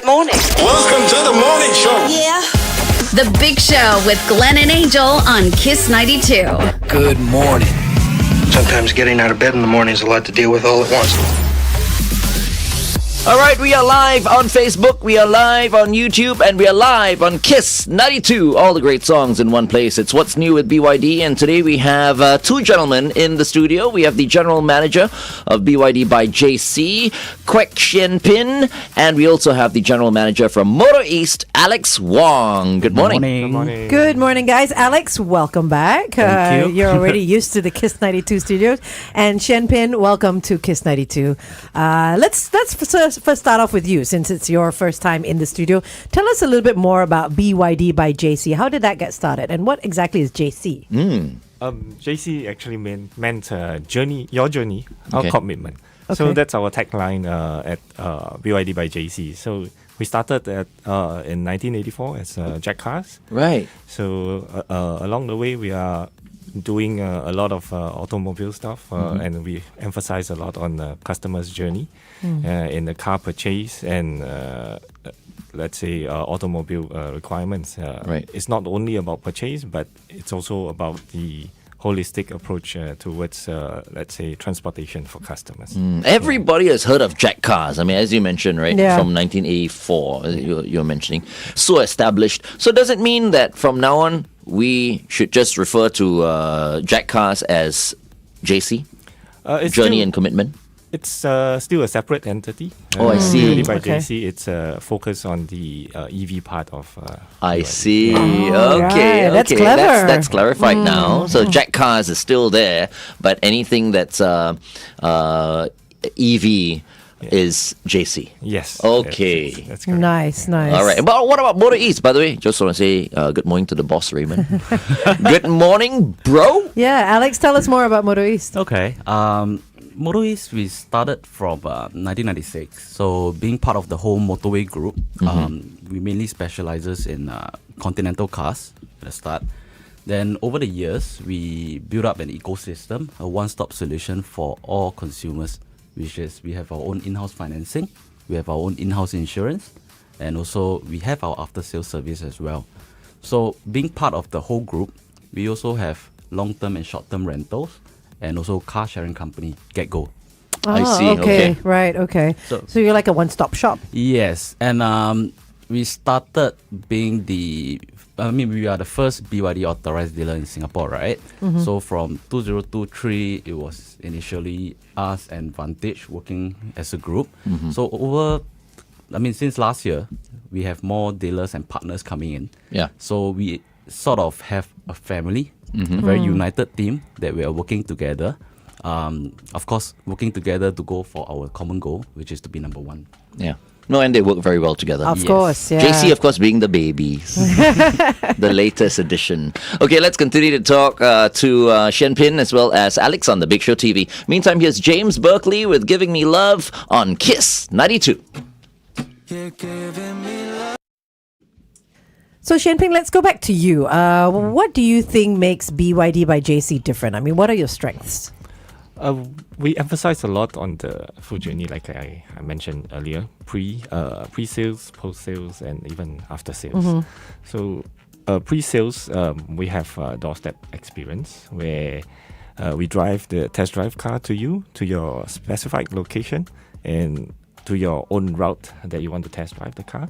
Good morning. Welcome to the morning show. Yeah. The Big Show with Glenn and Angel on Kiss 92. Good morning. Sometimes getting out of bed in the morning is a lot to deal with all at once. All right, we are live on Facebook, we are live on YouTube, and we are live on Kiss 92. All the great songs in one place. It's What's New with BYD, and today we have two gentlemen in the studio. We have the general manager of BYD by JC, Quek Shian Pin, and we also have the general manager from Motor East, Alex Wong. Good morning. Good morning. Good morning, guys. Alex, welcome back. Thank you. You're already used to the Kiss 92 studios. And Shian Pin, welcome to Kiss 92. Let's first start off with you, since it's your first time in the studio. Tell us a little bit more about BYD by JC. How did that get started? And what exactly is JC? JC actually meant journey, your journey, Okay. our commitment. Okay. So that's our tagline at BYD by JC. So we started in 1984 as Jack Cars. Right. So along the way, we are doing a lot of automobile stuff, and we emphasize a lot on the customer's journey in the car purchase and let's say automobile requirements. Right. It's not only about purchase, but it's also about the holistic approach towards, let's say, transportation for customers. Everybody has heard of Jack Cars. I mean, as you mentioned, right? Yeah. From 1984, you're mentioning. So established. So does it mean that from now on, we should just refer to Jack Cars as JC? It's Journey still, and Commitment? It's still a separate entity. Oh, I see. BYD by Okay. JC, it's focused on the EV part of I BYD. see. Oh, Okay, right. That's okay. clever. That's clarified now. So Jack Cars is still there, but anything that's EV is JC. Yes. Okay. That's correct. Nice. All right. But what about Motor East, by the way? Just want to say good morning to the boss, Raymond. Good morning, bro. Yeah, Alex, tell us more about Motor East. Okay. Motor East, we started from 1996. So being part of the whole motorway group, we mainly specializes in continental cars at the start. Then over the years, we built up an ecosystem, a one-stop solution for all consumers, which is we have our own in-house financing, we have our own in-house insurance, and also we have our after-sales service as well. So being part of the whole group, we also have long-term and short-term rentals, and also car sharing company, GetGo. I see, Okay. okay. Right. Okay. So you're like a one-stop shop. Yes, and we started being we are the first BYD authorized dealer in Singapore, right? So from 2023, it was initially us and Vantage working as a group. So since last year, we have more dealers and partners coming in. Yeah. So we sort of have a family, a very united team that we are working together. Of course, working together to go for our common goal, which is to be number one. Yeah. No, and they work very well together. Of course. Yeah. JC, of course, being the babies. The latest edition. Okay, let's continue to talk to Shian Pin as well as Alex on the Big Show TV. Meantime, here's James Berkeley with Giving Me Love on Kiss 92. So Shian Pin, let's go back to you. What do you think makes BYD by JC different? I mean, what are your strengths? We emphasize a lot on the full journey, like I mentioned earlier, pre-sales, post-sales, and even after-sales. So pre-sales, we have doorstep experience where we drive the test drive car to you, to your specified location, and to your own route that you want to test drive the car.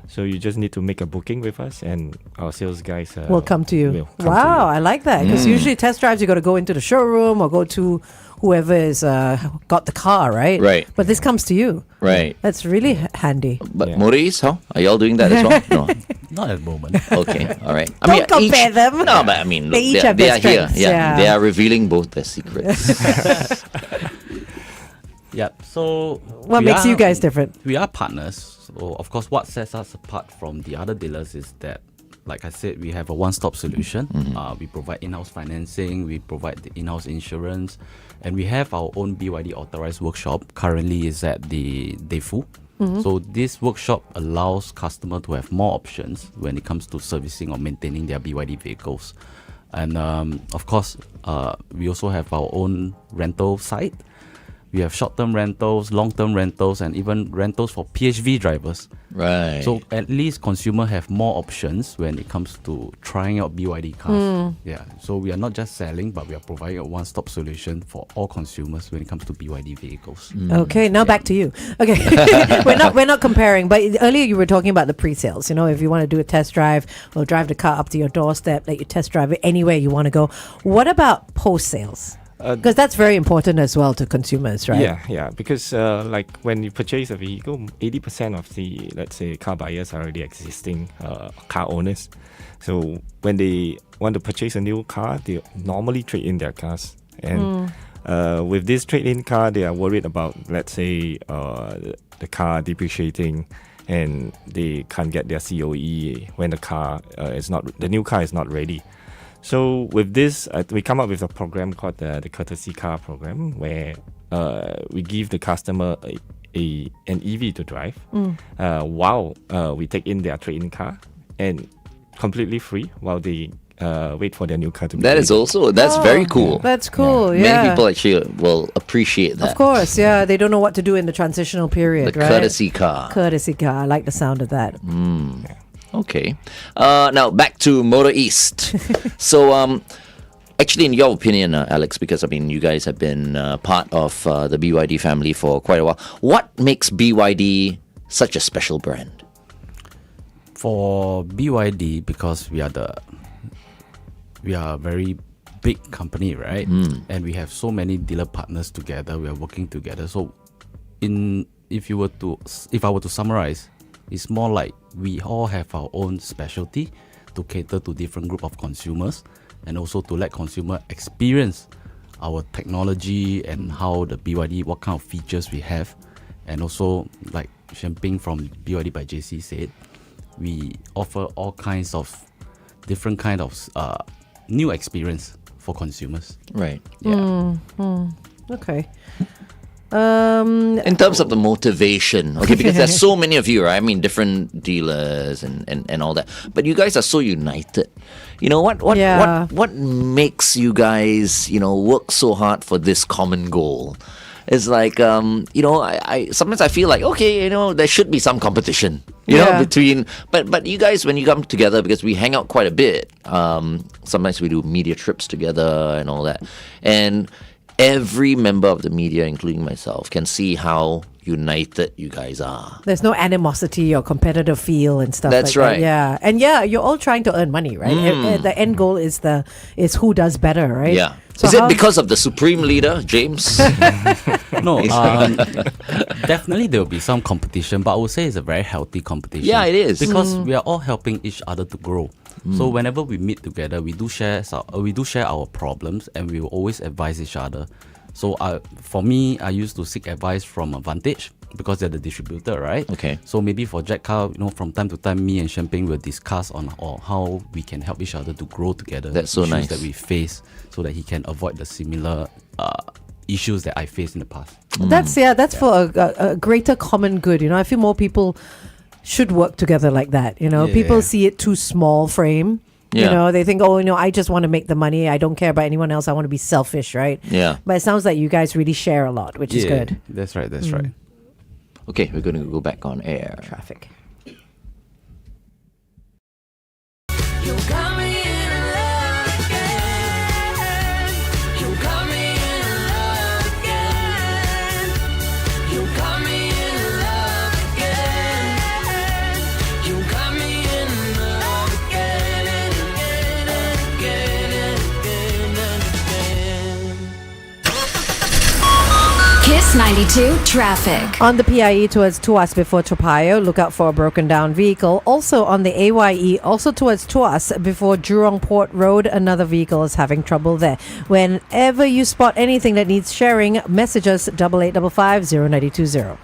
So you just need to make a booking with us, and our sales guys Will come to you. will come to Wow, you. I like that. Because usually test drives, you got to go into the showroom or go to whoever is got the car, right? Right. But this comes to you. Right. That's really handy. But Yeah. Motor East, how? Are y'all doing that as well? No. Not at the moment. Okay, all right. Don't compare them. No, but I mean, They look, each have they their are here. strengths, Yeah, yeah. they are revealing both their secrets. Yep. So What we makes are- you guys different? We are partners. So of course, what sets us apart from the other dealers is that, like I said, we have a one-stop solution. We provide in-house financing, we provide the in-house insurance, and we have our own BYD authorized workshop. Currently, is at the Defu. So this workshop allows customer to have more options when it comes to servicing or maintaining their BYD vehicles. And of course, we also have our own rental site. We have short-term rentals, long-term rentals, and even rentals for PHV drivers. Right. So at least consumer have more options when it comes to trying out BYD cars. Yeah. So we are not just selling, but we are providing a one-stop solution for all consumers when it comes to BYD vehicles. Okay, now back to you. Okay, we're not comparing, but earlier you were talking about the pre-sales. You know, if you want to do a test drive, we'll drive the car up to your doorstep, let you test drive it anywhere you want to go. What about post-sales? Because that's very important as well to consumers, right? Yeah. Because like when you purchase a vehicle, 80% of the, let's say, car buyers are already existing car owners. So when they want to purchase a new car, they normally trade in their cars. And with this trade-in car, they are worried about, let's say, the car depreciating, and they can't get their COE when the new car is not ready. So with this, we come up with a program called the Courtesy Car Program, where we give the customer an EV to drive while we take in their trade-in car, and completely free while they wait for their new car to be That ready. is that's very cool. That's cool. Yeah. Many people actually will appreciate that. Of course, yeah. They don't know what to do in the transitional period, The right? courtesy car. Courtesy car. I like the sound of that. Okay. Now back to Motor East. So, actually, in your opinion, Alex, because I mean, you guys have been part of the BYD family for quite a while. What makes BYD such a special brand? For BYD, because we are a very big company, right? And we have so many dealer partners together. We are working together. So, if I were to summarize, it's more like we all have our own specialty to cater to different group of consumers, and also to let consumer experience our technology and how the BYD, what kind of features we have. And also, like Shian Pin from BYD by JC said, we offer all kinds of different kind of new experience for consumers. Right. Yeah. Okay. In terms of the motivation, okay, because there's so many of you, right? I mean, different dealers and all that. But you guys are so united. You know, what makes you guys, work so hard for this common goal? It's like, I sometimes I feel like, okay, there should be some competition, between, but you guys, when you come together, because we hang out quite a bit, sometimes we do media trips together and all that. And every member of the media, including myself, can see how united you guys are. There's no animosity or competitive feel and stuff. That's like right. That. Yeah, and you're all trying to earn money, right? The end goal is who does better, right? Yeah. So is it because of the supreme leader, James? No, definitely there will be some competition, but I would say it's a very healthy competition. Yeah, it is. Because we are all helping each other to grow. So whenever we meet together, we do share our problems, and we will always advise each other. So for me, I used to seek advice from Vantage, because they're the distributor, right? Okay. So maybe for Jack Car, from time to time, me and Shian Pin will discuss on how we can help each other to grow together. That's so issues nice. that we face, so that he can avoid the similar issues that I faced in the past. That's for a greater common good. I feel more people should work together like that. People see it too small frame. Yeah. They think, I just want to make the money. I don't care about anyone else. I want to be selfish, right? Yeah. But it sounds like you guys really share a lot, which is good. That's right. That's right. Okay, we're going to go back on air. Traffic. Kiss 92 traffic. On the PIE towards Tuas before Topayo, look out for a broken down vehicle. Also on the AYE, also towards Tuas before Jurong Port Road, another vehicle is having trouble there. Whenever you spot anything that needs sharing, message us 8855 0920.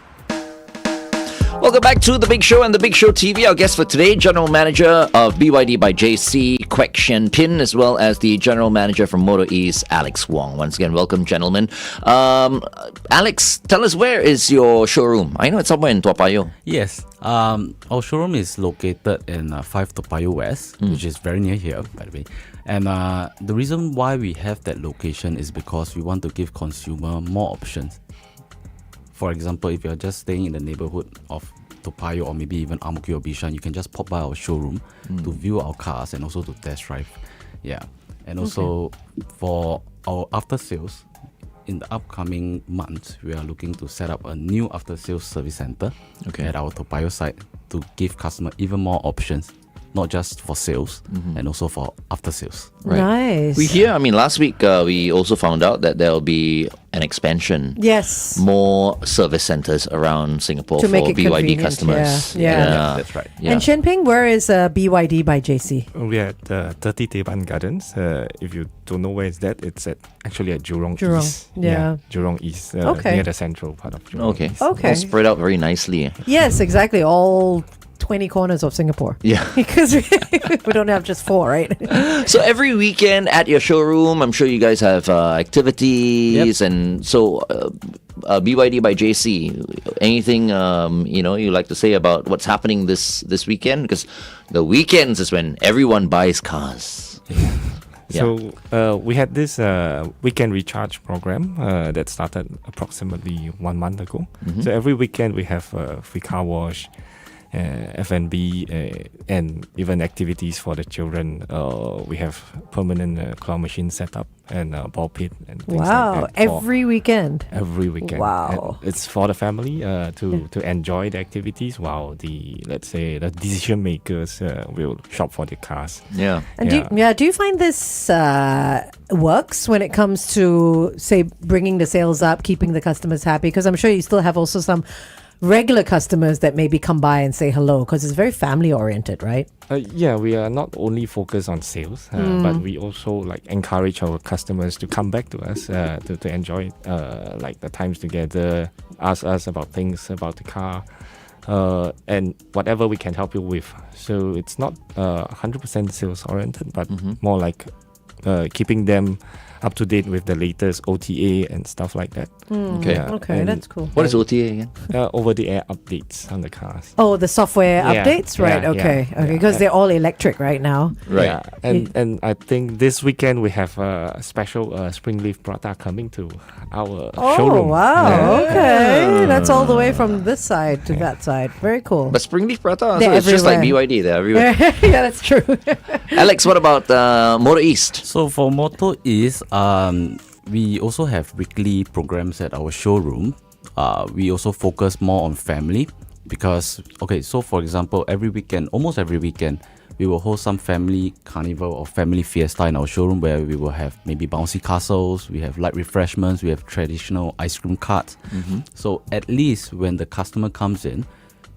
Welcome back to The Big Show and The Big Show TV. Our guest for today, General Manager of BYD by JC, Quek Shian Pin, as well as the General Manager from Motor East, Alex Wong. Once again, welcome, gentlemen. Alex, tell us, where is your showroom? I know it's somewhere in Toa Payoh. Yes. Our showroom is located in 5 Toa Payoh West, which is very near here, by the way. And the reason why we have that location is because we want to give consumer more options. For example, if you're just staying in the neighborhood of Toa Payoh or maybe even Ang Mo Kio or Bishan, you can just pop by our showroom to view our cars and also to test drive. Yeah. And also for our after sales, in the upcoming months, we are looking to set up a new after sales service center at our Toa Payoh site to give customer even more options, not just for sales and also for after sales. Nice. We hear, I mean, last week we also found out that there will be an expansion. Yes. More service centers around Singapore To for make it BYD convenient, customers. yeah. That's right. Yeah. And Shian Pin, where is BYD by JC? We're at 30 Teban Gardens. If you don't know where it's it's actually at Jurong Jurong, East. yeah. Jurong East, Okay. near the central part of Jurong Okay. East. Okay. All spread out very nicely. Yes, exactly. All 20 corners of Singapore. Yeah. Because we don't have just 4, right? So every weekend at your showroom, I'm sure you guys have activities, and so BYD by JC. Anything you like to say about what's happening this weekend? Because the weekends is when everyone buys cars. So we had this weekend recharge program that started approximately 1 month ago. So every weekend we have free car wash, F&B, and even activities for the children. We have permanent claw machine set up and ball pit and things Wow. like that. for Every weekend. every weekend. Wow. And it's for the family to enjoy the activities while the decision makers will shop for the cars. Yeah. And do you find this works when it comes to, say, bringing the sales up, keeping the customers happy? Because I'm sure you still have also some regular customers that maybe come by and say hello, because it's very family oriented, right? We are not only focused on sales, but we also encourage our customers to come back to us to enjoy the times together, ask us about things about the car, and whatever we can help you with. So it's not 100% sales oriented, but more like keeping them up to date with the latest OTA and stuff like that. Okay. Okay, And that's cool. What is OTA again? over the air updates on the cars. Oh, the software Yeah, updates? Right, yeah, okay. yeah, Okay, yeah. because they're all electric right now. Right. Yeah, and I think this weekend we have a special spring leaf prata coming to our Oh, showroom. wow. Yeah. Okay. That's all the way from this side to that side. Very cool. But Springleaf Prata, so They're it's just like everywhere. BYD, they're everywhere. Yeah, that's true. Alex, what about Motor East? So for Moto East, we also have weekly programs at our showroom. We also focus more on family because, so for example, almost every weekend, we will host some family carnival or family fiesta in our showroom where we will have maybe bouncy castles, we have light refreshments, we have traditional ice cream carts. So at least when the customer comes in,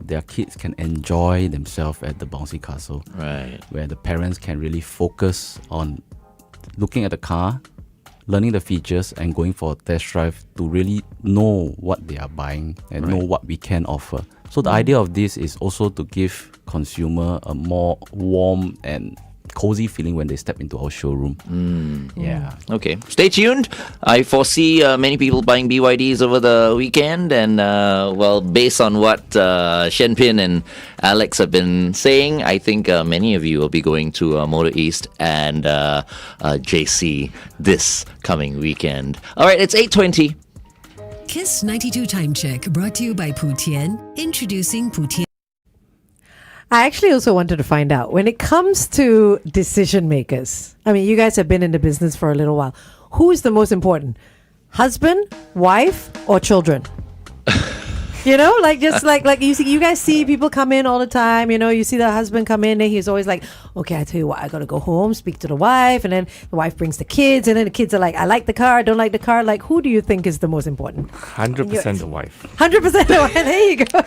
their kids can enjoy themselves at the bouncy castle. Right. Where the parents can really focus on looking at the car, learning the features, and going for a test drive to really know what they are buying and know what we can offer. So the idea of this is also to give consumer a more warm and cozy feeling when they step into our showroom. Yeah. Okay, stay tuned. I foresee many people buying BYDs over the weekend, and based on what Shian Pin and Alex have been saying, I think many of you will be going to Motor East and JC this coming weekend. All right, it's 8:20. Kiss 92 Time Check brought to you by Putian. Introducing Putian. I actually also wanted to find out, when it comes to decision makers, I mean, you guys have been in the business for a little while. Who is the most important? Husband, wife, or children? You guys see people come in all the time. You see the husband come in and he's always like, okay, I tell you what, I got to go home, speak to the wife. And then the wife brings the kids. And then the kids are like, I like the car, I don't like the car. Like, who do you think is the most important? 100% the wife. 100% the wife. There you go.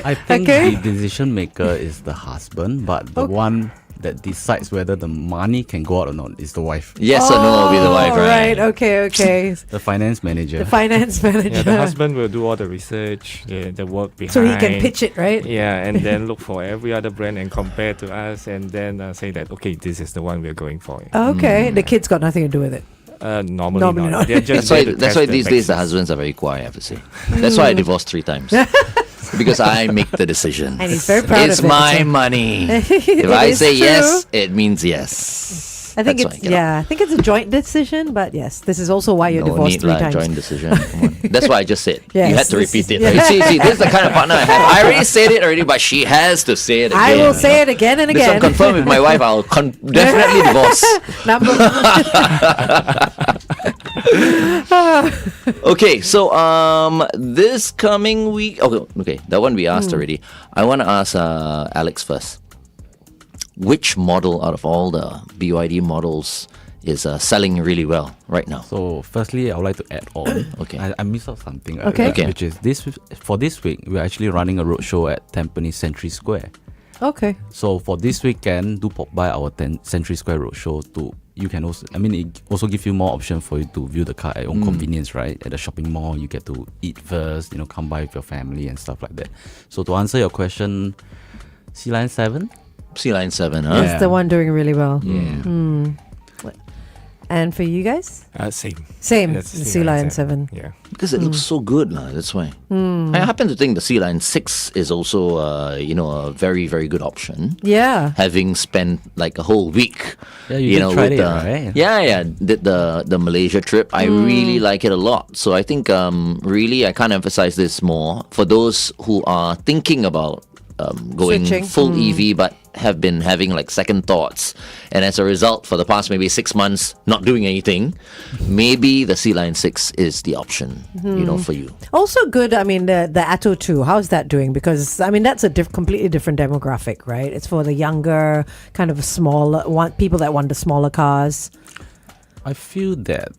I think Okay. the decision maker is the husband, but the one that decides whether the money can go out or not is the wife. Yes or no will be the wife, right? Okay. The finance manager. The finance manager. Yeah, the husband will do all the research, the work behind. So he can pitch it, right? Yeah, and then look for every other brand and compare to us, and then say that, okay, this is the one we're going for. Okay. The kids got nothing to do with it. Normally Normally not. not. They're just That's why. there to That's test why the these days the Lexus. husbands are very quiet. I have to say. That's why I divorced 3 times. Because I make the decision. And he's very proud It's of it. my money. If It I is say true. yes, it means yes. I think That's it's why I cannot. I think it's a joint decision, but yes, this is also why you're No divorced need 3 lah, times. joint decision. Come on. That's why I just said. Yes, You had to this repeat is- it. You see, this is the kind of partner I have. I already said it already, but she has to say it again. I will say it again and This again. one confirmed with my wife. I'll definitely divorce. Number Okay, so this coming week. Okay, that one we asked already. I want to ask Alex first. Which model out of all the BYD models is selling really well right now? So, firstly, I would like to add on. Okay. I missed out something. Okay. earlier, Okay. Which is for this week, we're actually running a roadshow at Tampines Century Square. Okay. So for this weekend, do pop by our Century Square roadshow to. You can also, it also give you more option for you to view the car at your own convenience, right? At the shopping mall, you get to eat first, come by with your family and stuff like that. So to answer your question, Sea Lion 7? Sea Line 7, huh? Yeah. It's the one doing really well. Yeah. And for you guys? Same. Same. That's The Sea Lion 7. Yeah. Because it looks so good, that's why. I happen to think the Sea Line 6 is also, a very, very good option. Yeah. Having spent like a whole week, Yeah, you did try with it, right? Yeah, did the Malaysia trip. I really like it a lot. So I think really I can't emphasize this more for those who are thinking about going Switching. full EV but have been having like second thoughts, and as a result for the past maybe 6 months not doing anything. Maybe the Sea Line 6 is the option, for you. Also good, the Atto 2, how's that doing? Because, that's a completely different demographic, right? It's for the younger, kind of smaller, people that want the smaller cars. I feel that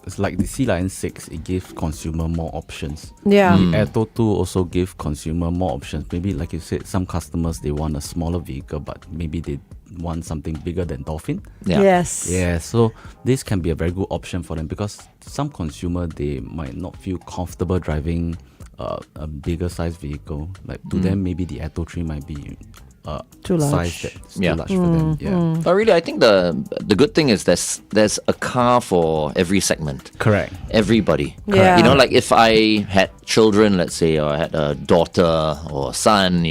it's like the Sea Lion 6, it gives consumer more options. Yeah. The Atto 2 also give consumer more options. Maybe like you said, some customers, they want a smaller vehicle, but maybe they want something bigger than Dolphin. Yeah. Yes. Yeah, so this can be a very good option for them because some consumer, they might not feel comfortable driving a bigger size vehicle. Like to them, maybe the Atto 3 might be Too large. size that's Yeah. too large for them. Yeah, But really, I think the good thing is there's a car for every segment. correct. Yeah. Everybody. Like if I had children, let's say, or I had a daughter or son,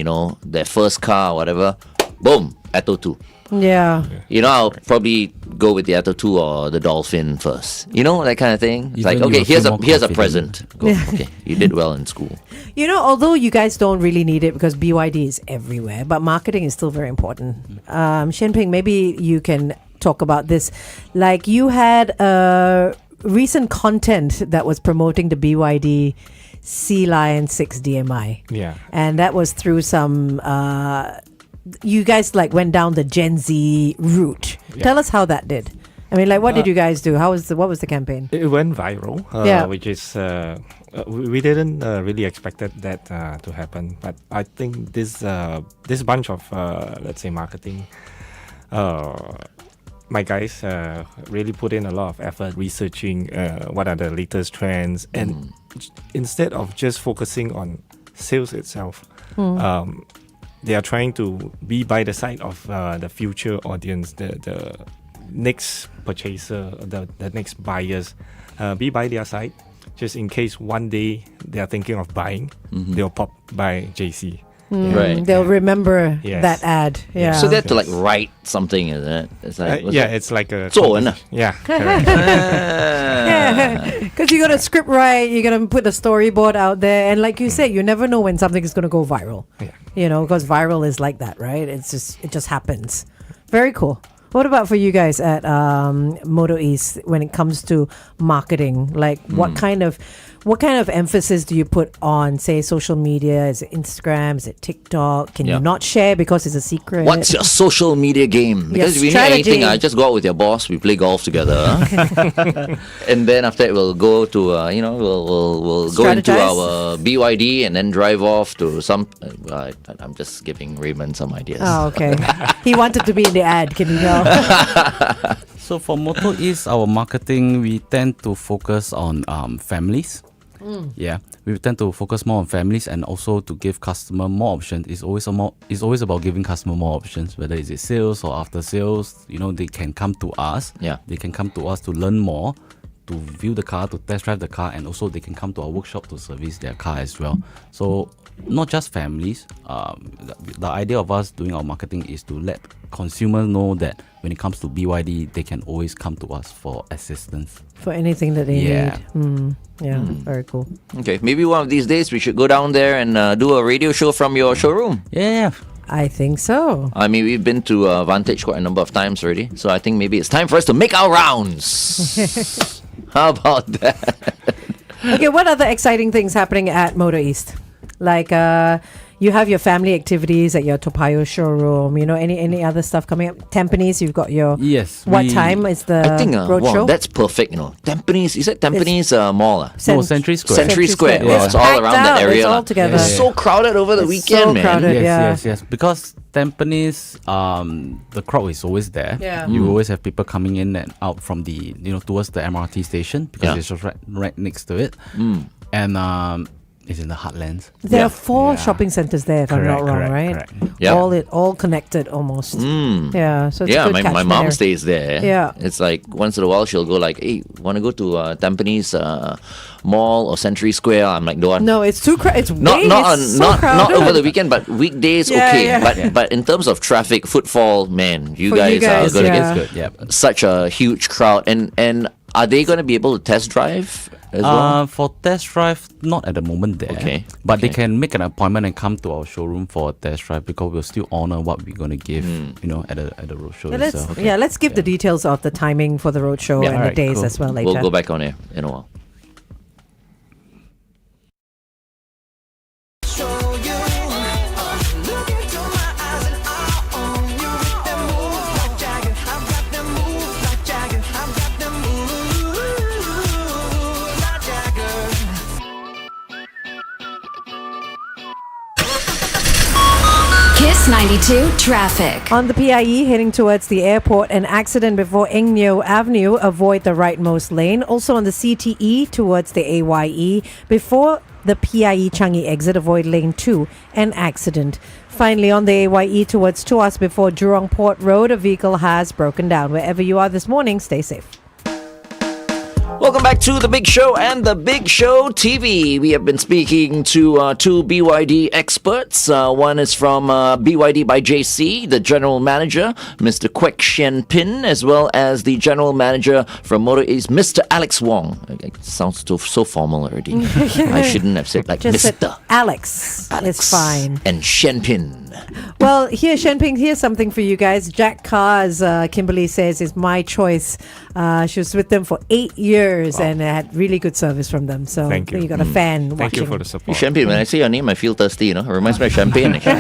their first car or whatever, boom, Atto 2. Yeah. I'll probably go with the Atto 2 or the Dolphin first. That kind of thing. It's like, Even okay, you feel more here's a confident. present. Go. Okay, you did well in school. Although you guys don't really need it because BYD is everywhere, but marketing is still very important. Shian Pin, maybe you can talk about this. Like you had recent content that was promoting the BYD Sea Lion 6 DMI. Yeah. And that was through some you guys went down the Gen Z route. Yeah. Tell us how that did. What did you guys do? What was the campaign? It went viral, Yeah. which is we didn't really expected that to happen. But I think this bunch of let's say marketing, my guys really put in a lot of effort researching what are the latest trends, and instead of just focusing on sales itself, they are trying to be by the side of the future audience, the next purchaser, the next buyers, be by their side, just in case one day they are thinking of buying, they'll pop by JC. Right. They'll remember Yes. that ad. Yeah. So they have to write something, isn't it? It's like, what's Yeah, that? it's like a... 作文啊。 Yeah, correct. Because you got to script write, you're going to put a storyboard out there. And like you said, you never know when something is going to go viral. Yeah. Because viral is like that, right? It just happens. Very cool. What about for you guys at Moto East when it comes to marketing? Like what kind of emphasis do you put on, say, social media? Is it Instagram? Is it TikTok? Can you not share because it's a secret? What's your social media game? Because if you need strategy. anything, I just go out with your boss. We play golf together, and then after that we'll go to we'll go into Strategize? our BYD and then drive off to some. I'm just giving Raymond some ideas. Oh, okay. He wanted to be in the ad. Can you tell? So for Moto East, our marketing, we tend to focus on families. Yeah, we tend to focus more on families and also to give customer more options. It's always about giving customer more options, whether it's sales or after sales. They can come to us. Yeah. They can come to us to learn more, to view the car, to test drive the car, and also they can come to our workshop to service their car as well. So not just families. The idea of us doing our marketing is to let consumers know that when it comes to BYD, they can always come to us for assistance. For anything that they Yeah. need. Very cool. Okay, maybe one of these days we should go down there and do a radio show from your showroom. Yeah. I think so. I mean, we've been to Vantage quite a number of times already, so I think maybe it's time for us to make our rounds. How about that? Okay, what other exciting things happening at Motor East? Like you have your family activities at your Toa Payoh showroom. You know, any other stuff coming up? Tampines, you've got your Yes. What time is the I think road wow, show? that's perfect. You know, Tampines. You said Tampines Mall. No, Century Square. Century Square. Square. Oh, it's all packed around that out. area. It's all lah. together. It's so crowded over the It's weekend, so man. crowded. Yes, Yeah. yes. Because Tampines, the crowd is always there. Yeah. You always have people coming in and out from the, towards the MRT station because Yeah. it's just right next to it. And it's in the heartlands. There are 4 Yeah. shopping centers there, if I'm not wrong, right? Correct. Yeah. All connected almost. Yeah, so it's a Yeah, good my catchment mom area. stays there. Yeah. It's like once in a while she'll go like, hey, want to go to Tampines Mall or Century Square? I'm like, don't want. No, it's too crowded. It's Not way, not it's on, so not crowded. over the weekend, but weekdays Yeah, okay. yeah. But in terms of traffic footfall, man, you For guys, you guys, are going to yeah. It's good, yeah. get such a huge crowd. And are they going to be able to test drive as well? For test drive, not at the moment there. Okay, But they okay. can make an appointment and come to our showroom for a test drive because we'll still honor what we're going to give, at the roadshow Let's itself. let's give the details of the timing for the road show Yeah, and the alright, days cool. as well later. We'll go back on air in a while. Kiss 92 traffic. On the PIE heading towards the airport, an accident before Eng Neo Avenue. Avoid the rightmost lane. Also on the CTE towards the AYE before the PIE Changi exit. Avoid lane 2. An accident. Finally, on the AYE towards Tuas before Jurong Port Road, a vehicle has broken down. Wherever you are this morning, stay safe. Welcome back to The Big Show and The Big Show TV. We have been speaking to 2 BYD experts. One is from BYD by JC, the general manager, Mr. Quek Shian Pin, as well as the general manager from Motor East, Mr. Alex Wong. It sounds so formal already. I shouldn't have said like Just Mr. said Alex. It's fine. And Shian Pin. Well, here, Shenping, here's something for you guys. Jack Carr, as Kimberly says, is my choice. She was with them for 8 years and had really good service from them. So Thank you. got a fan Thank watching. you for the support. Champagne. When I say your name, I feel thirsty, It reminds me of champagne. We can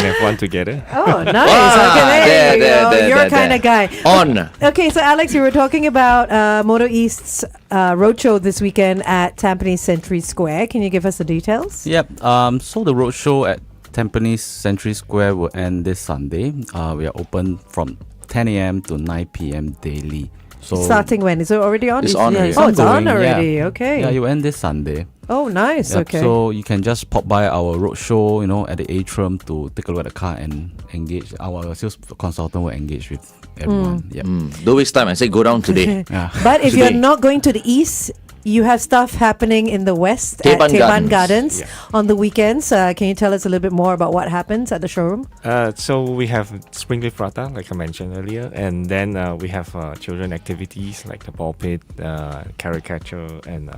have one together. Oh, nice. Ah, Okay, there you there, go. there, You're there, a kind of there. guy. On. Okay, so Alex, you were talking about Motor East's roadshow this weekend at Tampines Century Square. Can you give us the details? Yep. So the roadshow at Tampines Century Square will end this Sunday. We are open from 10 a.m. to 9 p.m. daily. So Starting when? Is it already on? It's on already. Oh, it's on ongoing, already. yeah. Okay. Yeah, you end this Sunday. Oh, nice. Yep, Okay. So you can just pop by our roadshow, at the atrium to take a look at the car and engage. Our sales consultant will engage with everyone. Yep. Don't waste time. I say go down today. Yeah. But if Today. you're not going to the east, you have stuff happening in the west at Teban Teban Gardens. Gardens Yeah. on the weekends. Can you tell us a little bit more about what happens at the showroom? So we have spring prata, like I mentioned earlier, and then we have children activities like the ball pit, caricature, and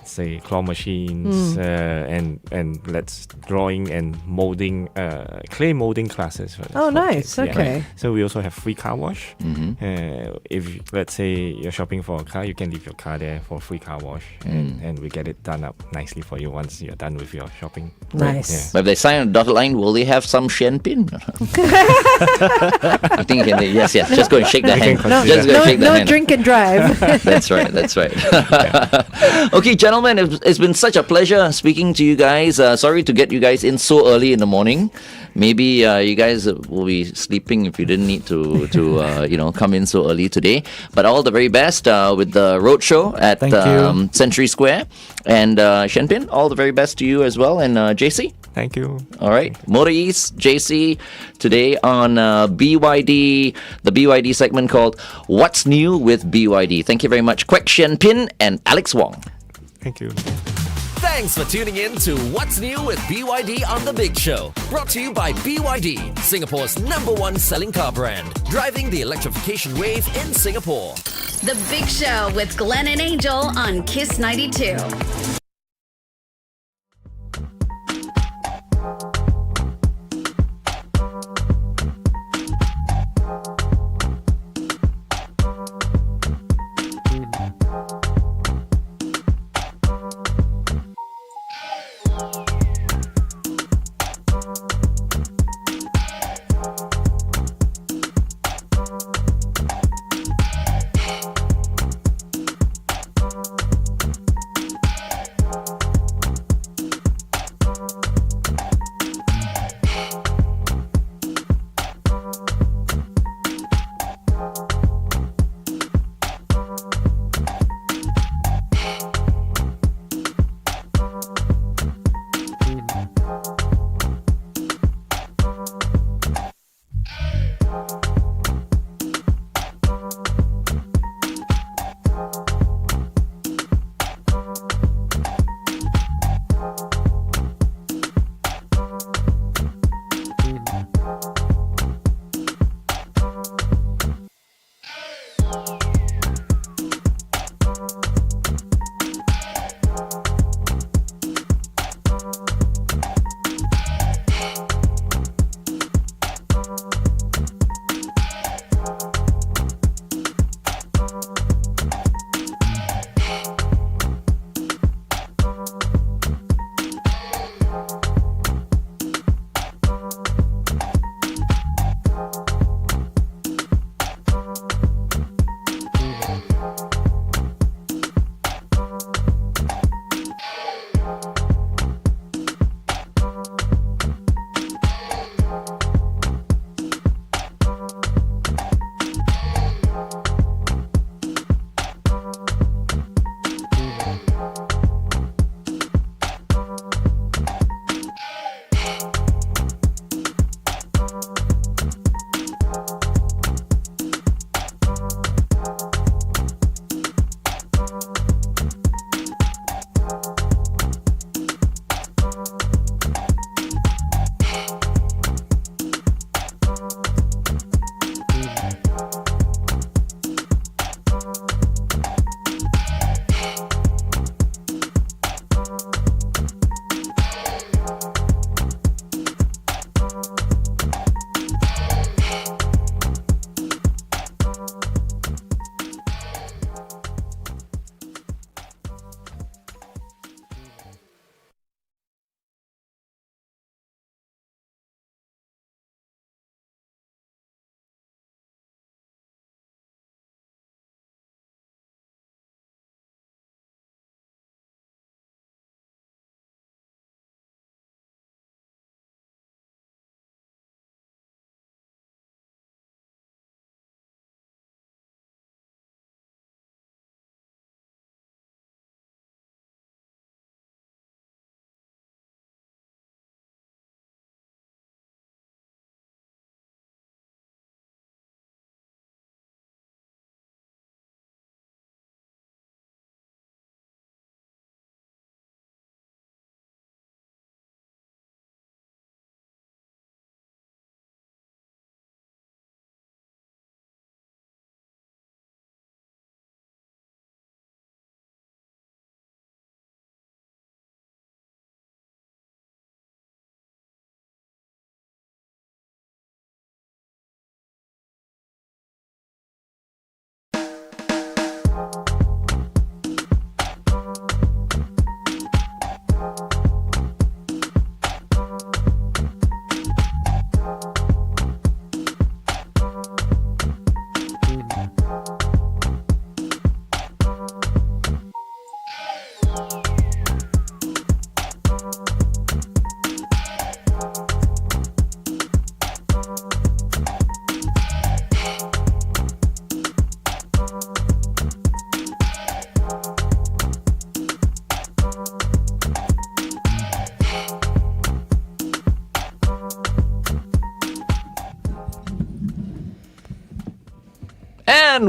say claw machines, and let's drawing and molding, clay molding classes. Oh, for nice. kids, yeah. Okay. So we also have free car wash. If let's say you're shopping for a car, you can leave your car there for free car wash, and we get it done up nicely for you once you're done with your shopping. Nice. But if they sign on the dotted line, will they have some champagne? I think you can. Yes. Just go and shake the hand. No, Just go and shake the No hand. drink and drive. That's right. Okay, gentlemen, it's been such a pleasure speaking to you guys. Sorry to get you guys in so early in the morning. Maybe you guys will be sleeping if you didn't need to come in so early today. But all the very best with the roadshow at Thank you. Century Square. And Shenpin, all the very best to you as well. And JC? Thank you. All right, Motor East, JC, today on BYD, the BYD segment called What's New with BYD. Thank you very much, Quek Shian Pin and Alex Wong. Thank you. Thanks for tuning in to What's New with BYD on The Big Show. Brought to you by BYD, Singapore's #1 selling car brand. Driving the electrification wave in Singapore. The Big Show with Glenn and Angel on Kiss 92.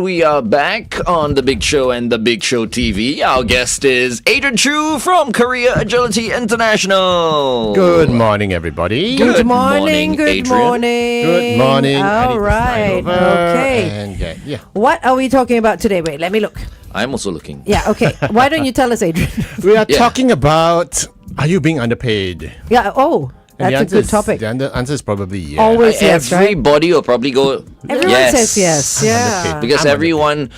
And we are back on The Big Show and The Big Show TV. Our guest is Adrian Choo from Korea Agility International. Good morning, everybody. Good morning. Good Adrian. morning. Good morning. I All need to right. slide over Okay. And yeah. What are we talking about today? Wait, let me look. I'm also looking. Yeah, okay. Why don't you tell us, Adrian? We are Yeah. talking about, are you being underpaid? Yeah, And that's a good topic. The answer is probably yes. Always yes, right? Everybody will probably go. Everyone yes. says yes. Yeah. Because everyone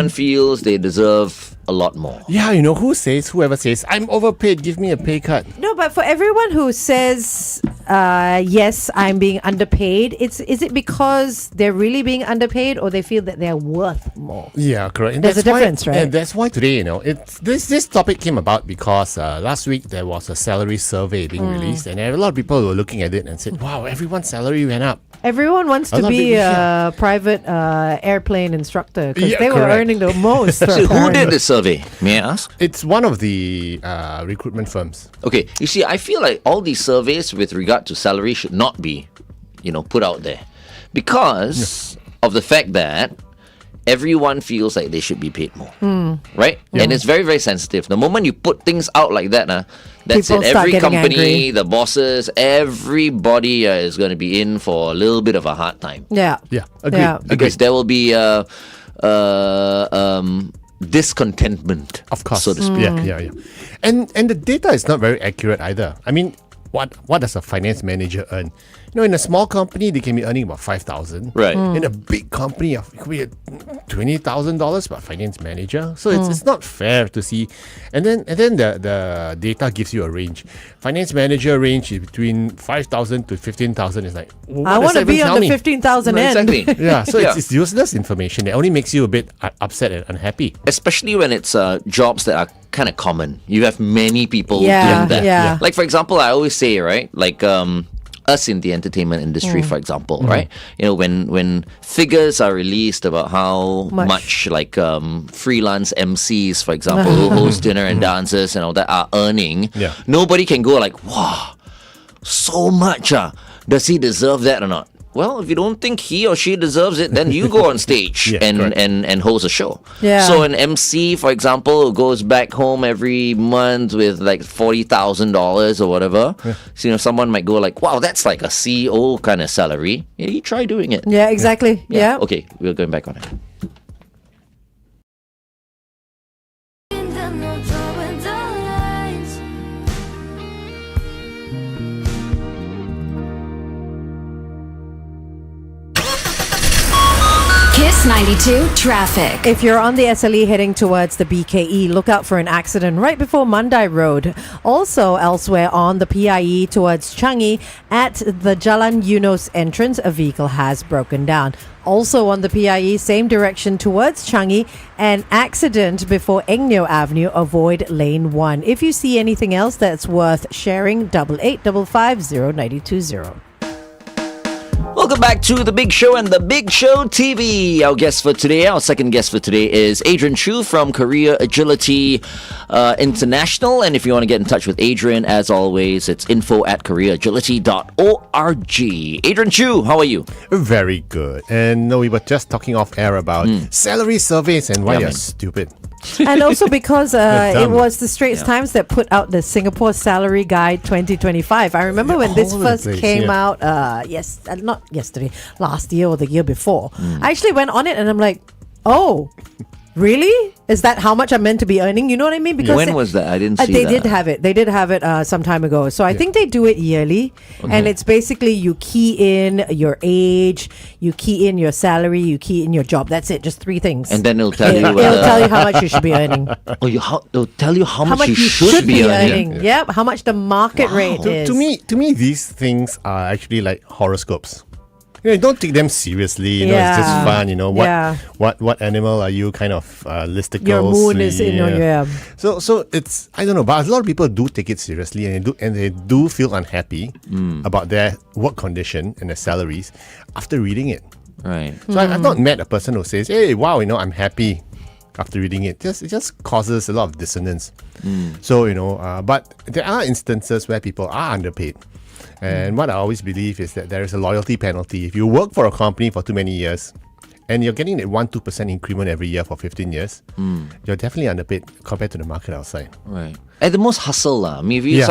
feels they deserve a lot more. Yeah, whoever says, I'm overpaid, give me a pay cut. No, but for everyone who says, yes, I'm being underpaid, is it because they're really being underpaid or they feel that they're worth more? Yeah, correct. And There's a that's why- difference, right? And that's why today, it's this topic came about because last week there was a salary survey being released, and a lot of people were looking at it and said, wow, everyone's salary went up. Everyone wants A to lot of be people, a private airplane instructor because Yeah, they were correct. earning the most. So who apparently. did the survey? May I ask? It's one of the recruitment firms. Okay, you see, I feel like all these surveys with regard to salary should not be, put out there because of the fact that everyone feels like they should be paid more, right? And it's very, very sensitive. The moment you put things out like that, that's People it. start Every getting company, angry. the bosses, everybody is going to be in for a little bit of a hard time Yeah. Yeah, agreed. Yeah. because there will be discontentment, Of course. so to speak. Yeah. And the data is not very accurate either. I mean, what does a finance manager earn? In a small company, they can be earning about 5,000. Right. In a big company, it could be $20,000 per finance manager. So it's not fair to see. And then the data gives you a range. Finance manager range is between 5,000 to 15,000. It's like, what I does want to that even be tell on me? the 15,000 end. Exactly. Yeah, so Yeah. It's useless information. It only makes you a bit upset and unhappy. Especially when it's jobs that are kind of common. You have many people Yeah, doing that. yeah. Like, for example, I always say, right, like us in the entertainment industry, for example, right? When figures are released about how much like freelance MCs, for example, who host dinner and dances and all that are earning, Yeah. nobody can go like, wow, so much. Does he deserve that or not? Well, if you don't think he or she deserves it, then you go on stage Yeah, and, correct. and host a show. Yeah. So an MC, for example, who goes back home every month with like $40,000 or whatever. So, someone might go like, wow, that's like a CEO kind of salary. Yeah, you try doing it. Yeah, exactly. Yeah. Okay, we're going back on it. Kiss 92 traffic. If you're on the SLE heading towards the BKE, look out for an accident right before Mandai Road. Also, elsewhere on the PIE towards Changi, at the Jalan Eunos entrance, a vehicle has broken down. Also on the PIE, same direction towards Changi, an accident before Engnyo Avenue. Avoid lane 1. If you see anything else that's worth sharing, 885550 Welcome back to The Big Show and The Big Show TV. Our second guest for today is Adrian Choo from Korea Agility International. And if you want to get in touch with Adrian, as always, it's info@koreaagility.org. Adrian Choo, how are you? Very good. And no, we were just talking off air about salary surveys and why Yeah, they're man. stupid. And also because it dumb. was the Straits Times that put out the Singapore Salary Guide 2025. I remember when this all over the first place, came yeah. out, not yesterday, last year or the year before. I actually went on it and I'm like, oh, really? Is that how much I'm meant to be earning? You know what I mean? When was that? I didn't see they that. did have it. They did have it some time ago. So I think they do it yearly. And it's basically you key in your age, you key in your salary, you key in your job. That's it. Just 3 things. And then it'll tell you It'll whether- tell you how much you should be earning. It'll tell you how How much much you should be earning. Yep. How much the market rate is. To me, these things are actually like horoscopes. Don't take them seriously. It's just Yeah. fun. Yeah. What animal are you? Kind of listicles. Your moon is in your So it's, I don't know, but a lot of people do take it seriously and they do feel unhappy about their work condition and their salaries after reading it. Right. So I've not met a person who says, "Hey, wow, I'm happy." After reading it, it just causes a lot of dissonance. So but there are instances where people are underpaid. And what I always believe is that there is a loyalty penalty. If you work for a company for too many years and you're getting that 1-2% increment every year for 15 years, you're definitely underpaid compared to the market outside. Right. At the most, hustle lah. I mean, if you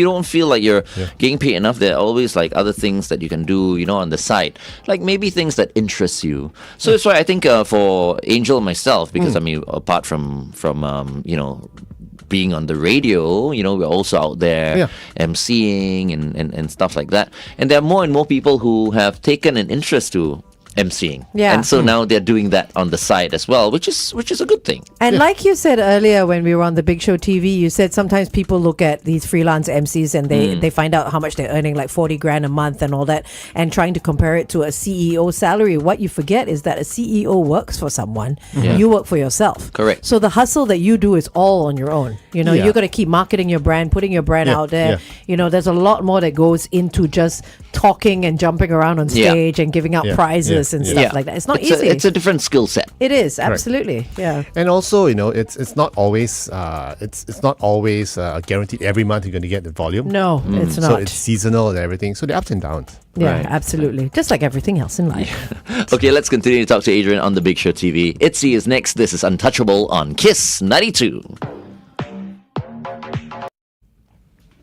don't feel like you're getting paid enough, there are always like other things that you can do, on the side. Like maybe things that interest you. So that's why I think for Angel and myself, because I mean, apart from being on the radio, we're also out there emceeing and stuff like that. And there are more and more people who have taken an interest to emceeing. Yeah. And so now they're doing that on the side as well, which is a good thing. And like you said earlier when we were on the Big Show TV, you said sometimes people look at these freelance MCs and they find out how much they're earning, like 40 grand a month and all that, and trying to compare it to a CEO salary. What you forget is that a CEO works for someone. You work for yourself. Correct. So the hustle that you do is all on your own. You're going to keep marketing your brand, putting your brand out there. There's a lot more that goes into just talking and jumping around on stage and giving out prizes and stuff like that. It's not easy. It's a different skill set. It is, absolutely. Yeah. And also, it's not always guaranteed every month you're going to get the volume. No, it's not. So it's seasonal and everything. So the ups and downs. Yeah, absolutely. Just like everything else in life. Okay, let's continue to talk to Adrian on the Big Show TV. ITZY is next. This is Untouchable on Kiss 92.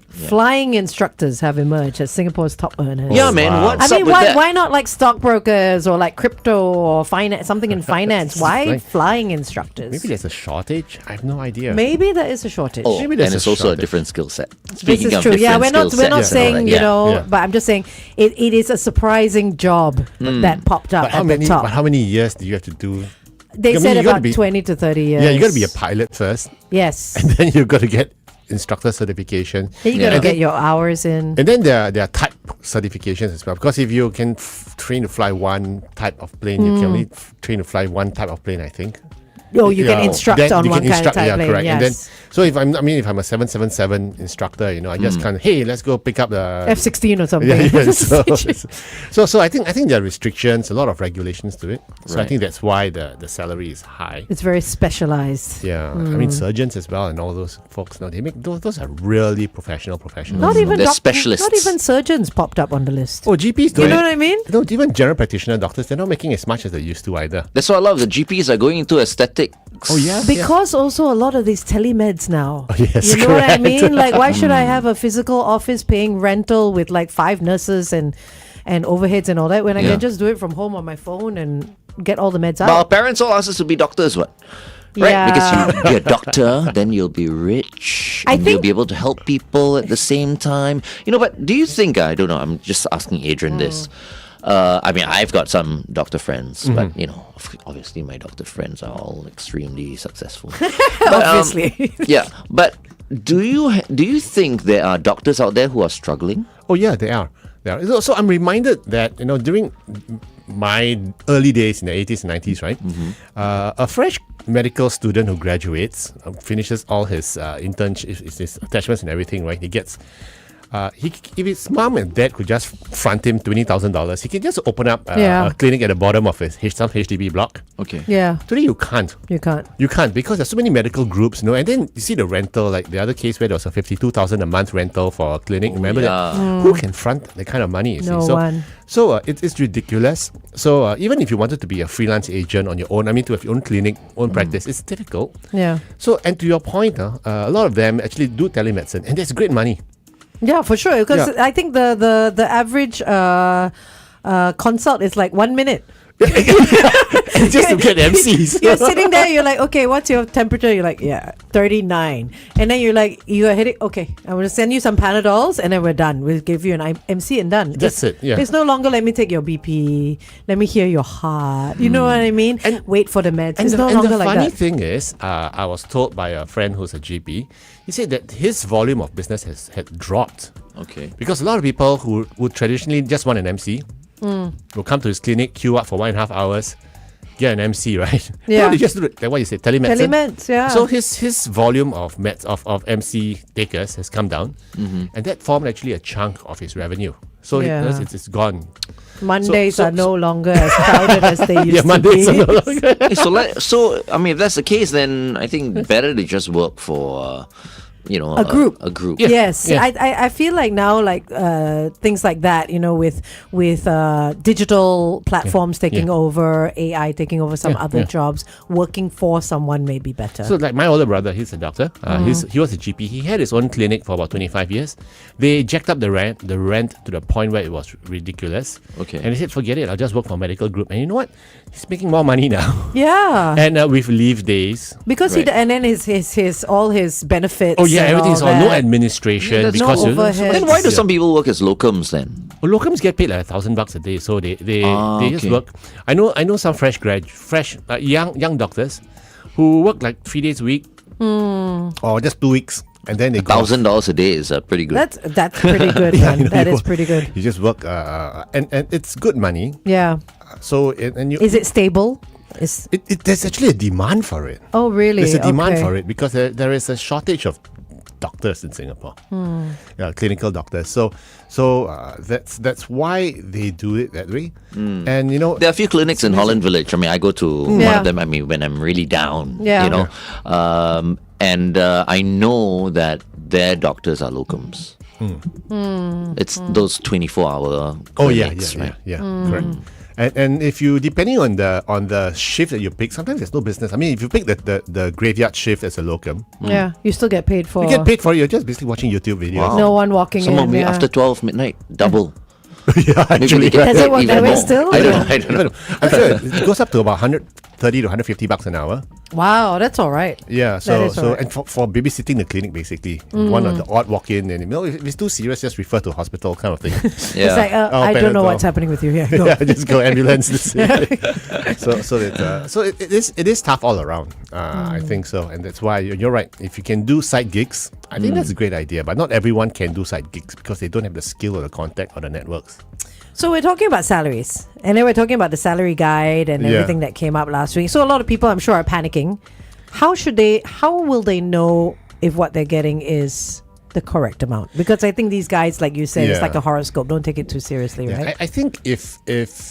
Flying instructors have emerged as Singapore's top earners. Yeah, man. What's I mean, up with that? why not like stockbrokers or like crypto or finance, something in finance? Why flying instructors? Maybe there's a shortage. I have no idea. Maybe there is a shortage. Oh, Maybe and there's it's a also a shortage. different skill set. This Speaking is of true. Yeah, different we're skill not sets saying and all that, but I'm just saying it is a surprising job that popped up at the top. But how many years do you have to do? They I mean, said you gotta about be- 20 to 30 years. Yeah, you got to be a pilot first, Yes. and then you've got to get instructor certification. Then you got to get your hours in. And then there are type certifications as well. Because if you can train to fly one type of plane, you can only train to fly one type of plane, I think. Oh, you can instruct Then on you one can kind of instruct, type plane. correct. Yes. And then, so if I'm a 777 instructor, I just can't. Hey, let's go pick up the F-16 or something. So I think there are restrictions, a lot of regulations to it. So I think that's why the salary is high. It's very specialized. Yeah, I mean surgeons as well, and all those folks now they make those are really professionals. Not even They're specialists. Not even surgeons popped up on the list. Oh, GPs don't. You know what I mean? No, even general practitioner doctors, they're not making as much as they used to either. That's why a lot of the GPs are going into aesthetics. Oh yeah, Because also a lot of these telemeds now. Oh, yes, you know what I correct. mean? Like, why should I have a physical office paying rental with like 5 nurses and overheads and all that when I can just do it from home on my phone and get all the meds But our out? parents all ask us to be doctors, what? Right? Yeah. Because you be a doctor, then you'll be rich. I And you'll think- be able to help people at the same time. But do you think, I don't know, I'm just asking Adrian this. I mean, I've got some doctor friends, but obviously my doctor friends are all extremely successful. But, Obviously. yeah, but do you think there are doctors out there who are struggling? Oh yeah, they are. So I'm reminded that during my early days in the 80s and 90s, right? A fresh medical student who graduates, finishes all his internship, his attachments and everything, right? He gets. If his mom and dad could just front him $20,000, he can just open up a clinic at the bottom of some HDB block. Okay. Yeah, Today you can't. you can't. You can't because there's so many medical groups, and then you see the rental, like the other case where there was a 52,000 a month rental for a clinic. Remember that? Who can front that kind of money? You No see? one. So it's ridiculous. So even if you wanted to be a freelance agent on your own, to have your own clinic, own practice, it's difficult. Yeah. So and to your point, a lot of them actually do telemedicine, and there's great money. Yeah, for sure. Because Yeah. I think the average consult is like 1 minute. Just to get MCs. You're sitting there, you're like, okay, what's your temperature? You're like, yeah, 39. And then you're like, you are hitting, okay, I'm going to send you some Panadols and then we're done. We'll give you an MC and done. That's it, yeah. It's no longer, let me take your BP, let me hear your heart. You know what I mean? And- wait for the meds. And It's no the longer like funny that. thing is, I was told by a friend who's a GP, he said that his volume of business had dropped. Okay. Because a lot of people who would traditionally just want an MC will come to his clinic, queue up for 1.5 hours, get an MC, right? Yeah. No, they just do it, like what you said, telemedicine. Telemeds, yeah. So his volume of MC takers has come down, and that formed actually a chunk of his revenue. So Yeah. it's gone. Mondays so- are no longer as crowded as they used Yeah, to Mondays be. are no longer. So I mean, if that's the case, then I think better to just work for a group. A group. Yes, Yeah. I feel like now, like things like that, with digital platforms taking over, AI taking over some other jobs, working for someone may be better. So like my older brother, he's a doctor. He was a GP. He had his own clinic for about 25 years. They jacked up the rent to the point where it was ridiculous. Okay. And he said, forget it, I'll just work for a medical group. And you know what? He's making more money now. Yeah, And with leave days. because Right. and then his all his benefits. Oh yeah, and everything's all on no that. administration that's because no you know, overhead. Then why do Yeah. some people work as locums then? Well, locums get paid like $1,000 a day, so they just okay. work. I know some young doctors who work like 3 days a week, or just 2 weeks, and then they go off. $1,000 a day is pretty good. That's pretty good, Yeah, man. you know, That you is work- pretty good. You just work, and it's good money. Yeah. So and you Is it stable? there's actually a demand for it. Oh, really? There's a demand Okay. for it because there is a shortage of doctors in Singapore. Clinical doctors. So that's why they do it that way. And There are a few clinics in Holland Village. I mean, I go to one Yeah. of them. I mean, when I'm really down, Yeah. and I know that their doctors are locums. It's those 24-hour oh yeah, clinics, right? correct. And if you, depending on the shift that you pick, sometimes there's no business. I mean, if you pick the graveyard shift as a locum, Yeah, you still get paid for. you get paid for it. You're just basically watching YouTube videos. Wow. No one walking Some in. of me yeah. after 12 midnight, double. Yeah, Maybe actually. they get Does it paid work even that way more. still? I don't know. I'm sure it goes up to about 130 to 150 bucks an hour. Wow, that's all right. Yeah, That so is alright. and for babysitting the clinic, basically, one of the odd walk in, and if it's too serious, just refer to hospital kind of thing. Yeah. It's like Oh, I don't know Panadol. what's happening with you here. Go. Yeah, just go ambulance. So it is tough all around. I think so, and that's why you're right. If you can do side gigs, I think that's a great idea. But not everyone can do side gigs because they don't have the skill or the contact or the networks. So we're talking about salaries, and then we're talking about the salary guide and Yeah. everything that came up last week. So a lot of people, I'm sure, are panicking. How will they know if what they're getting is the correct amount? Because I think these guys, like you said, it's Yeah. like a horoscope. Don't take it too seriously, Yeah, right? I think if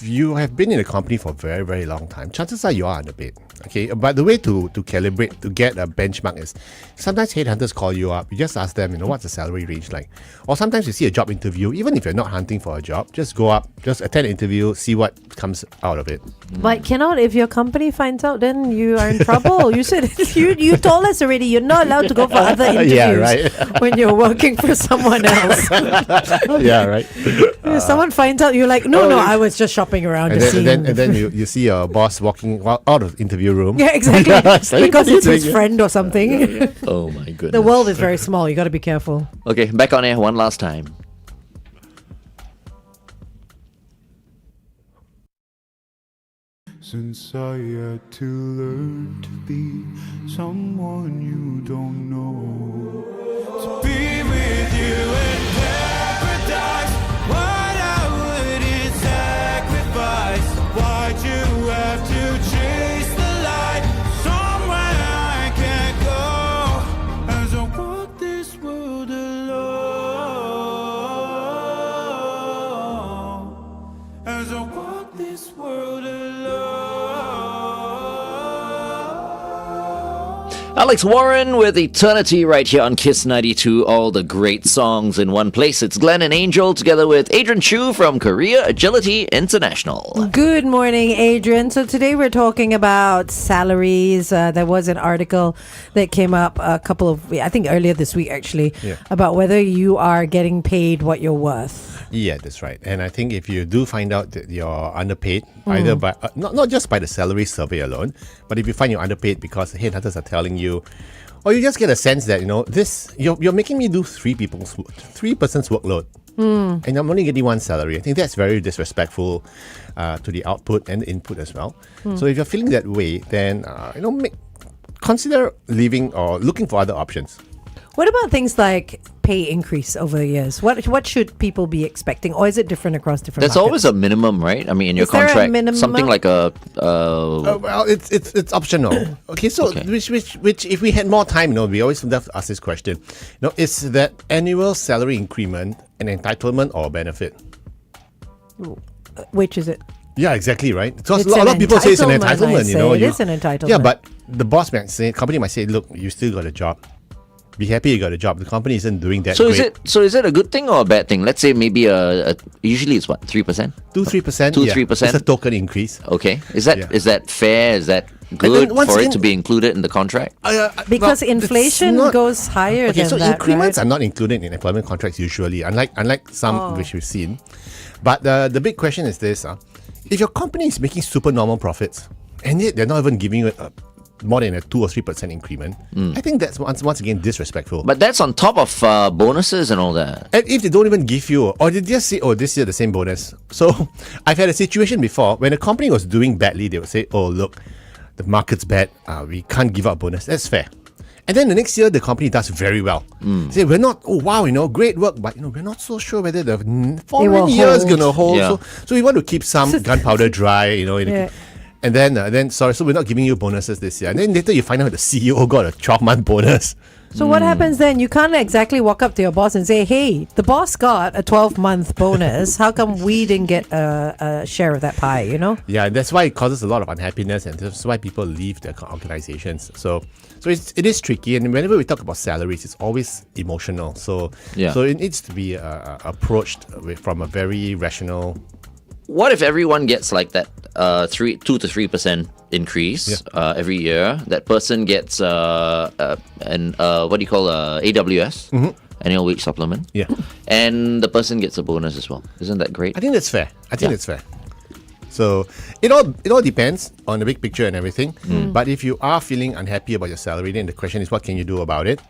you have been in a company for a very, very long time, chances are you are underpaid. Okay, but the way to calibrate, to get a benchmark is sometimes headhunters call you up. You just ask them, what's the salary range like? Or sometimes you see a job interview, even if you're not hunting for a job, just go up, just attend an interview, see what comes out of it. But cannot, if your company finds out, then you are in trouble. You said you told us already you're not allowed to go for other interviews Yeah, right. when you're working for someone else. Yeah, right. If someone finds out, you're like, no, I was just shopping around And to see. then, and then you see your boss walking out of the interview room. Yeah, exactly. It's like, Because what are you it's his doing? friend or something. Oh my goodness. The world is very small. You got to be careful. Okay, back on air one last time. Since I had to learn to be someone you don't know. To be with you in paradise, what I wouldn't sacrifice. Why'd you have to chase the light somewhere I can't go? As I walk this world alone. As I walk this world alone. Alex Warren with Eternity right here on Kiss 92. All the great songs in one place. It's Glenn and Angel together with Adrian Choo from Korea Agility International. Good morning, Adrian. So today we're talking about salaries. There was an article that came up I think earlier this week actually, about whether you are getting paid what you're worth. Yeah, that's right. And I think if you do find out that you're underpaid, either by not just by the salary survey alone, but if you find you're underpaid because the headhunters are telling you, or you just get a sense that you're making me do three person's workload, and I'm only getting one salary. I think that's very disrespectful to the output and the input as well. So if you're feeling that way, then consider leaving or looking for other options. What about things like pay increase over the years? What should people be expecting, or is it different across different There's markets? always a minimum, right? I mean, in your Is there a contract, minimum? something like a. Well, it's optional. Okay, so Okay. which if we had more time, we always have to ask this question. Is that annual salary increment an entitlement or a benefit? Which is it? Yeah, exactly, right. Because It's a lot an of people say it's an entitlement, I entitlement. say. It is an entitlement. Yeah, but the boss might say, company might say, look, you still got a job. Be happy you got a job. The company isn't doing that So great. is it a good thing or a bad thing? Let's say maybe usually it's what, 3%? 2-3%. 2-3%. It's a token increase. Okay. Is that fair? Is that good once for it again- to be included in the contract? Because Well, inflation it's not- goes higher Okay, than so that, increments right? are not included in employment contracts usually, unlike some which we've seen. But the big question is this: if your company is making super normal profits and yet they're not even giving you more than a 2 or 3% increment, I think that's once again disrespectful. But that's on top of bonuses and all that. And if they don't even give you, or they just say, oh, this year the same bonus. So I've had a situation before when a company was doing badly, they would say, oh, look, the market's bad, we can't give out bonus. That's fair. And then the next year, the company does very well. Say, we're not, oh, wow, great work, but, we're not so sure whether the following year is going to hold. Yeah. So we want to keep some gunpowder dry, Yeah. And then, so we're not giving you bonuses this year. And then later you find out the CEO got a 12-month bonus. So what happens then? You can't exactly walk up to your boss and say, hey, the boss got a 12-month bonus. How come we didn't get a share of that pie, Yeah, and that's why it causes a lot of unhappiness, and that's why people leave their organizations. So it is tricky, and whenever we talk about salaries, it's always emotional. So it needs to be approached from a very rational. What if everyone gets like that 2 to 3% increase every year? That person gets what do you call AWS, annual wage supplement. Yeah, and the person gets a bonus as well. Isn't that great? I think that's fair. That's fair. So it all depends on the big picture and everything. But if you are feeling unhappy about your salary, then the question is, what can you do about it?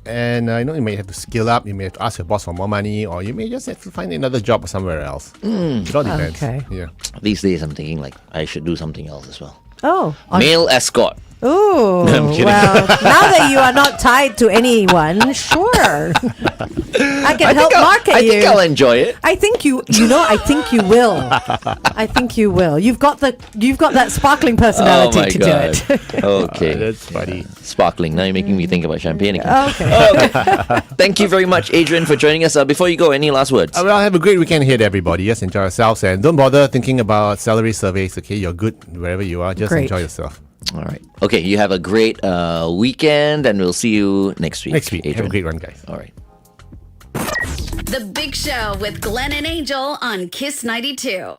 And you may have to skill up. You may have to ask your boss for more money, or you may just have to find another job somewhere else. It all depends. Okay. Yeah. These days, I'm thinking like I should do something else as well. Oh. Male escort. Ooh, I'm kidding. well, now that you are not tied to anyone, sure. I can help market I you. think I'll enjoy it. I think I think you will. I think you will. You've got that sparkling personality Oh my to God. do it. Okay. That's funny. Sparkling. Now you're making me think about champagne again. Okay. Thank you very much, Adrian, for joining us. Before you go, any last words? Well, have a great weekend ahead, everybody. Just enjoy yourselves, and don't bother thinking about salary surveys. Okay, you're good wherever you are. Just Great. enjoy yourself. All right. Okay, you have a great weekend, and we'll see you next week. Next week. Adrian. Have a great one, guys. All right. The Big Show with Glenn and Angel on Kiss 92.